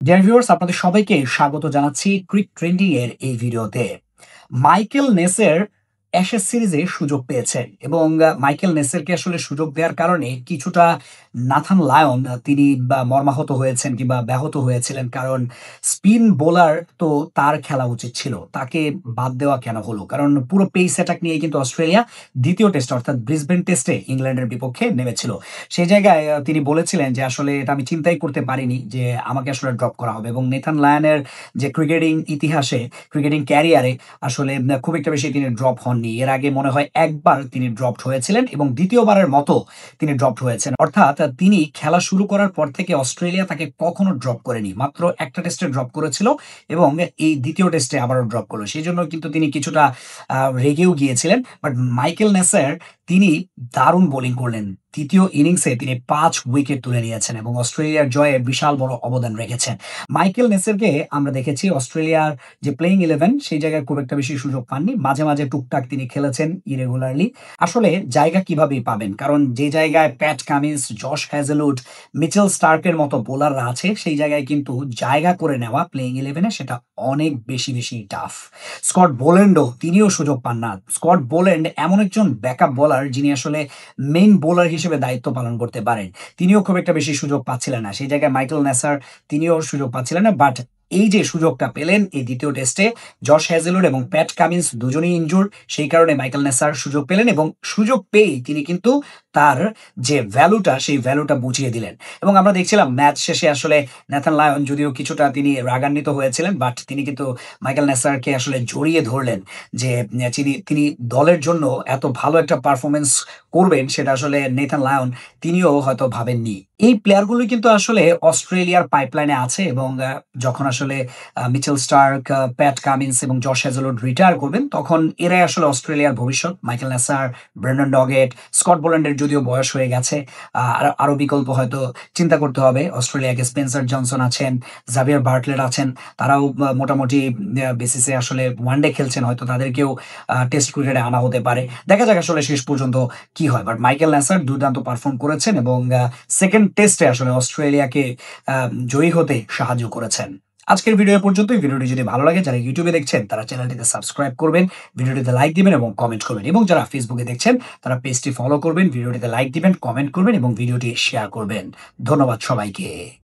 Dear viewers, আপনাদের সবাইকে স্বাগত জানাচ্ছি ক্রিক ট্রেন্ডিং এর এই ভিডিওতে। মাইকেল নেসের অ্যাশেজ সিরিজে সুযোগ পেয়েছেন এবং মাইকেল নেসেরকে আসলে সুযোগ দেওয়ার কারণে কিছুটা নাথান লায়ন তিনি মর্মাহত হয়েছেন কিংবা ব্যাহত হয়েছিলেন। কারণ স্পিন বোলার তো তার খেলা উচিত ছিল। তাকে বাদ দেওয়া কেন হলো? কারণ পুরো পেস অ্যাটাক নিয়ে কিন্তু অস্ট্রেলিয়া ২য় টেস্টে অর্থাৎ ব্রিসবেন টেস্টে ইংল্যান্ডের বিপক্ষে নেমেছিল। সেই জায়গায় তিনি বলেছিলেন যে, "আসলে এটা আমি চিন্তাই করতে পারিনি যে আমাকে আসলে ড্রপ করা হবে" এবং নেথান লায়নের যে ক্রিকেটিং ইতিহাসে, ক্রিকেটিং ক্যারিয়ারে আসলে খুব একটা বেশি তিনি ড্রপ হননি। এর আগে মনে হয় একবার তিনি ড্রপড হয়েছিলেন এবং ২য় বারের মতো তিনি ড্রপড হয়েছেন। অর্থাৎ তিনি খেলা শুরু করার পর থেকে অস্ট্রেলিয়া তাকে কখনো ড্রপ করেনি। মাত্র একটা টেস্টে ড্রপ করেছিল এবং এই ২য় টেস্টে আবারও ড্রপ করল। সেজন্য কিন্তু তিনি কিছুটা রেগেও গিয়েছিলেন। বাট মাইকেল নেসার তিনি দারুণ বোলিং করলেন। ৩য় ইনিংসে তিনি ৫ উইকেট তুলে নিয়েছেন এবং অস্ট্রেলিয়ার জয়ে বিশাল বড় অবদান রেখেছেন। মাইকেল নেসারকে আমরা দেখেছি অস্ট্রেলিয়ার যে প্লেইং 11 সেই জায়গায় খুব একটা বেশি সুযোগ পাননি। মাঝে, মাঝে টুকটাক তিনি খেলেছেন ইরেগুলারলি। আসলে জায়গা কিভাবেই পাবেন? কারণ যে জায়গায় Pat Cummins, Josh Hazlewood, Mitchell স্টার্কের মতো বোলাররা আছে সেই জায়গায় কিন্তু জায়গা করে নেওয়া প্লেইং 11 এ সেটা অনেক বেশি টাফ। স্কট বোল্যান্ডও তিনিও সুযোগ পান না। স্কট বোল্যান্ড এমন একজন ব্যাকআপ বোলার যিনি আসলে মেইন বোলার হিসেবে দায়িত্ব পালন করতে পারেন। তিনিও খুব একটা বেশি সুযোগ পাচ্ছিলেন না। সেই জায়গায় মাইকেল নেসার তিনিও সুযোগ পাচ্ছিলেন না। বাট এই যে সুযোগটা পেলেন এই ২য় টেস্টে জশ হ্যাজেলউড এবং প্যাট কামিন্স দুজনেই ইনজুরড। সেই কারণে মাইকেল নেসার সুযোগ পেলেন এবং সুযোগ পেয়েই তিনি কিন্তু তার যে ভ্যালুটা সেই ভ্যালুটা বুঝিয়ে দিলেন। এবং আমরা দেখছিলাম ম্যাচ শেষে আসলে নাথান লায়ন যদিও কিছুটা তিনি রাগান্বিত হয়েছিলেন বাট তিনি কিন্তু মাইকেল নেসারকে আসলে জড়িয়ে ধরলেন যে তিনি দলের জন্য এত ভালো একটা পারফরম্যান্স করবেন সেটা আসলে নেথান লায়ন তিনিও হয়তো ভাবেননি। এই প্লেয়ারগুলোই কিন্তু আসলে অস্ট্রেলিয়ার পাইপলাইনে আছে এবং যখন আসলে মিচেল স্টার্ক, প্যাট কামিন্স এবং জশ হ্যাজেলউড রিটায়ার করবেন তখন এরাই আসলে অস্ট্রেলিয়ার ভবিষ্যৎ। Michael Neser, Brendan Doggett, Scott বোল্যান্ডের যদিও বয়স হয়ে গেছে। আরো বিকল্প হয়তো চিন্তা করতে হবে। অস্ট্রেলিয়াকে স্পেন্সার জনসন আছেন, জাভিয়ার বার্টলেট আছেন। তারাও মোটামুটি বেসিসে আসলে ওয়ানডে খেলছেন। হয়তো তাদেরকেও টেস্ট ক্রিকেটে আনা হতে পারে। দেখা যাক আসলে শেষ পর্যন্ত কি হয়। বাট মাইকেল নেসার দুর্দান্ত পারফর্ম করেছেন এবং সেকেন্ড টেস্টে আসলে অস্ট্রেলিয়াকে জয়ী হতে সাহায্য করেছেন। আজকের ভিডিও এ পর্যন্তই। ভিডিওটি যদি ভালো লাগে যারা ইউটিউবে দেখছেন তারা চ্যানেলটিতে সাবস্ক্রাইব করবেন, ভিডিওটিতে লাইক দিবেন এবং কমেন্ট করবেন এবং যারা ফেসবুকে দেখছেন তারা পেজটি ফলো করবেন, ভিডিওটিতে লাইক দিবেন, কমেন্ট করবেন এবং ভিডিওটি শেয়ার করবেন। ধন্যবাদ সবাইকে।